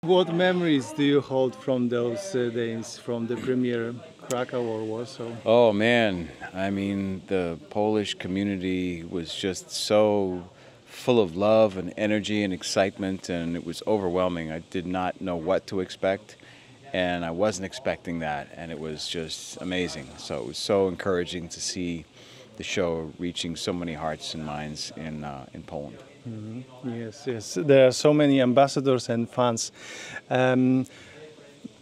What memories do you hold from those days, from the premiere, Krakow or Warsaw? Oh man, I mean, the Polish community was just so full of love and energy and excitement, and it was overwhelming. I did not know what to expect, and I wasn't expecting that, and it was just amazing. So it was so encouraging to see the show reaching so many hearts and minds in Poland. Yes, yes. There are so many ambassadors and fans.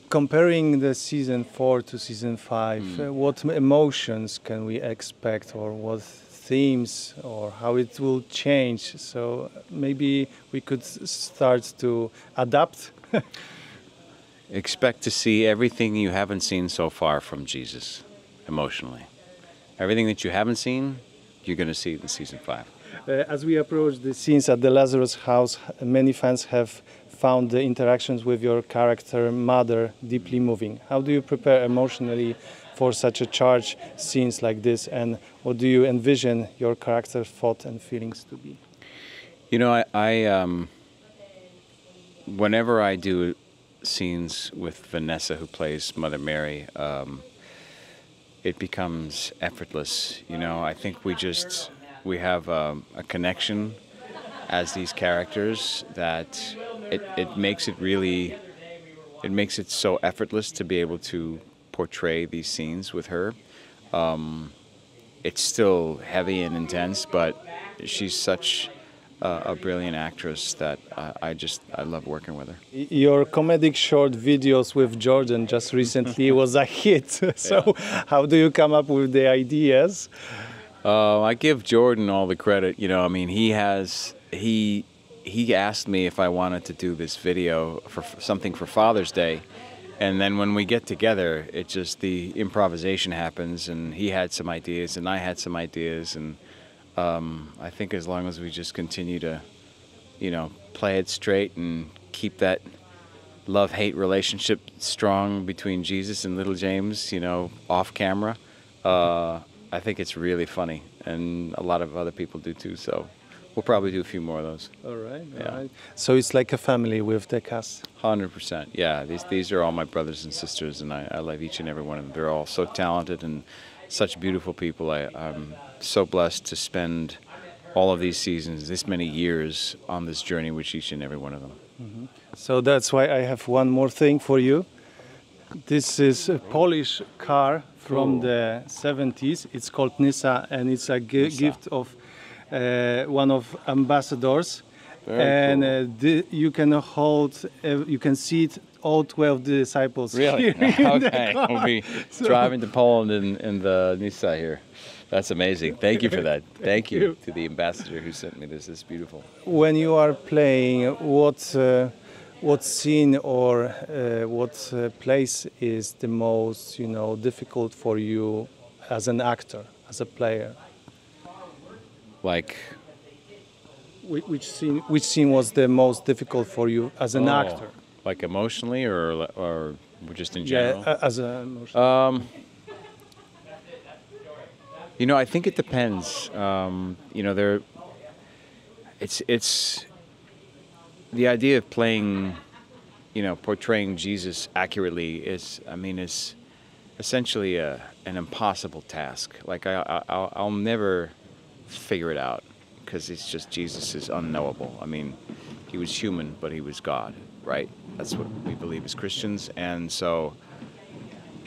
Comparing the season 4 to season 5, what emotions can we expect, or what themes, or how it will change? So maybe we could start to adapt. Expect to see everything you haven't seen so far from Jesus, emotionally. Everything that you haven't seen, you're going to see it in season 5. As we approach the scenes at the Lazarus house, many fans have found the interactions with your character mother deeply moving. How do you prepare emotionally for such a charged scenes like this, and what do you envision your character's thoughts and feelings to be? You know, I whenever I do scenes with Vanessa, who plays Mother Mary, it becomes effortless. You know, I think we have a connection as these characters that it makes it so effortless to be able to portray these scenes with her. It's still heavy and intense, but she's such a brilliant actress that I love working with her. Your comedic short videos with Jordan just recently was a hit. So how do you come up with the ideas? I give Jordan all the credit. You know, I mean, he asked me if I wanted to do this video for something for Father's Day, and then when we get together, it just, the improvisation happens, and he had some ideas and I had some ideas, and I think as long as we just continue to, you know, play it straight and keep that love-hate relationship strong between Jesus and little James, you know, off camera, I think it's really funny, and a lot of other people do too, so we'll probably do a few more of those. All right, Yeah. all right. So it's like a family with the cast. 100%, yeah. These are all my brothers and sisters, and I love each and every one of them. They're all so talented and such beautiful people. I'm so blessed to spend all of these seasons, this many years, on this journey with each and every one of them. So that's why I have one more thing for you. This is a Polish car from the 70s. It's called Nysa, and it's a gift of one of ambassadors. You can you can seat all 12 disciples. Really? Here Okay. We'll be driving to Poland in the Nysa here. That's amazing. Thank you for that. Thank you to the ambassador who sent me this. It's beautiful. When you are playing, what scene or what place is the most, difficult for you as an actor, as a player? Like, which scene was the most difficult for you as an actor? Like emotionally, or just in general? Yeah, as an emotional. You know, I think it depends. You know, it's the idea of playing, portraying Jesus accurately is essentially an impossible task. Like I'll never figure it out, because it's just, Jesus is unknowable. I mean, he was human, but he was God, right? That's what we believe as Christians, and so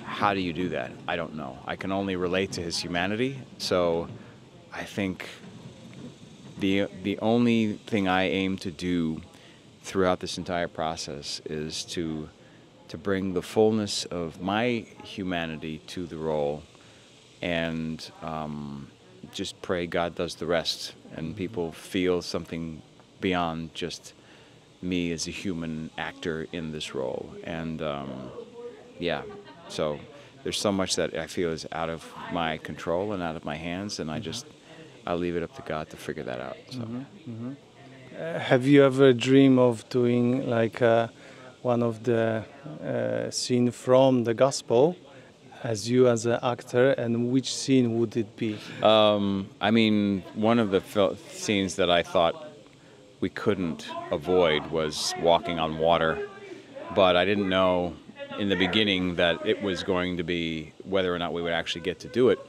how do you do that? I don't know. I can only relate to his humanity, so I think the only thing I aim to do throughout this entire process is to bring the fullness of my humanity to the role, and just pray God does the rest, and people feel something beyond just me as a human actor in this role. And yeah, so there's so much that I feel is out of my control and out of my hands, and I leave it up to God to figure that out. So. Have you ever dreamed of doing like one of the scene from the gospel as you as an actor, and which scene would it be? I mean, one of the scenes that I thought we couldn't avoid was walking on water but I didn't know in the beginning that it was going to be whether or not we would actually get to do it.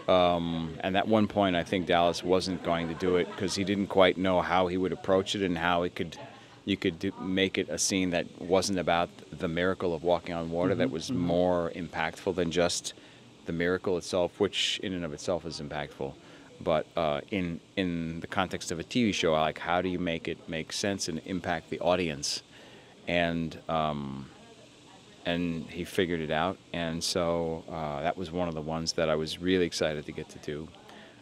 And at one point, I think Dallas wasn't going to do it because he didn't quite know how he would approach it and how you could make it a scene that wasn't about the miracle of walking on water, that was more impactful than just the miracle itself, which in and of itself is impactful. But in the context of a TV show, I like, how do you make it make sense and impact the audience? And he figured it out, and so that was one of the ones that I was really excited to get to do.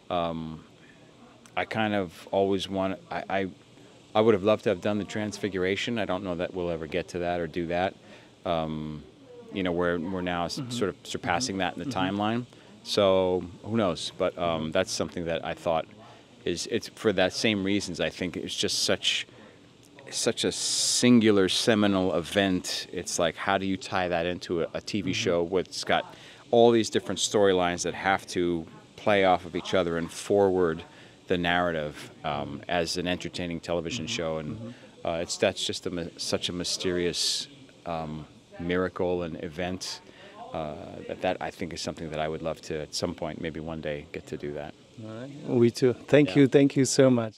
I kind of always I would have loved to have done the Transfiguration. I don't know that we'll ever get to that or do that. You know, we're now sort of surpassing that in the timeline. So who knows? But that's something that I thought it's for that same reasons. I think it's just such a singular seminal event. It's like, how do you tie that into a TV show it's got all these different storylines that have to play off of each other and forward the narrative as an entertaining television show, and that's just such a mysterious miracle and event that I think is something that I would love to at some point, maybe one day, get to do that. All right. We too. Thank you so much.